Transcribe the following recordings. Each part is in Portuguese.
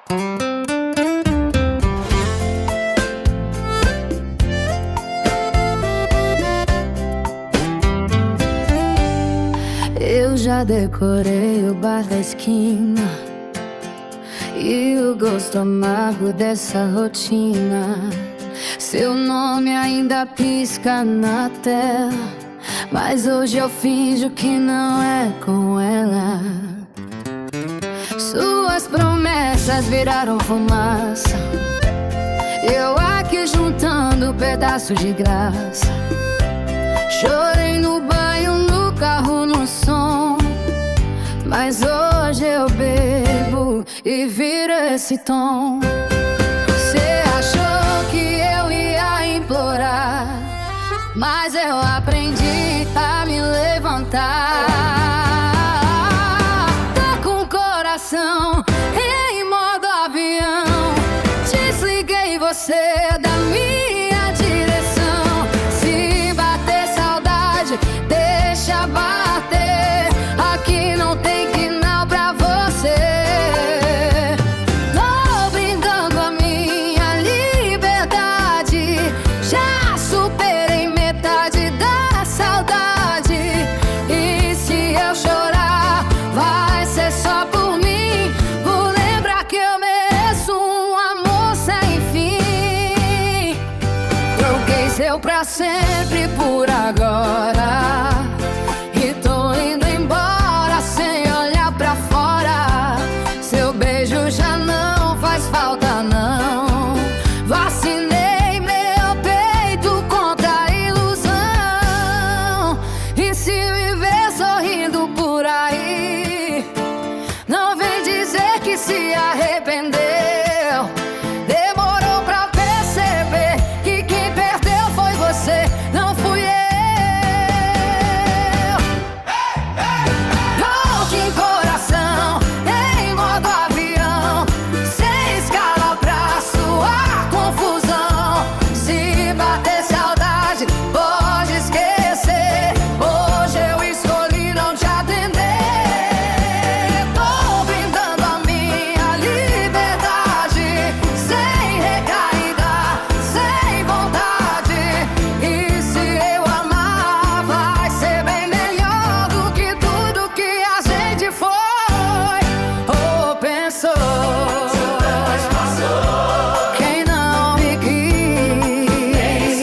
Eu já decorei o bar da esquina e o gosto amargo dessa rotina. Seu nome ainda pisca na tela, mas hoje eu finjo que não é com ela. Suas promessas viraram fumaça, eu aqui juntando pedaços de graça. Chorei no banho, no carro, no som, mas hoje eu bebo e viro esse tom. Cê achou que eu ia implorar, mas eu aprendi a me levantar. Tá com o coração em modo avião, desliguei você da minha direção. Se bater saudade, deixa bater, aqui não tem final pra você. Tô brindando a minha liberdade, já superei metade da saudade. E se eu chorar, vai ser só por mim, por lembrar que eu mereço um amor sem fim. Troquei seu pra sempre por agora e tô indo embora sem olhar pra fora. Seu beijo já não faz falta não, vacinei meu peito contra a ilusão. E se me ver sorrindo por aí, não vem dizer que se arrependeu. Demorou pra perceber que quem perdeu foi você, não fui eu. Louco em coração, em modo avião, sem escala pra sua confusão. Se bater saudade, pode esquecer, hoje eu escolhi não te atender. Tô brindando a minha liberdade, sem recaída, sem vontade. E se eu amar, vai ser bem melhor do que tudo que a gente foi ou pensou. Quem não me quis,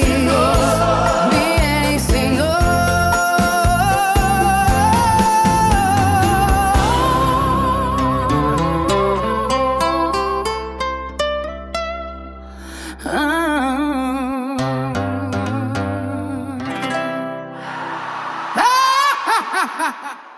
me ensinou. Ah.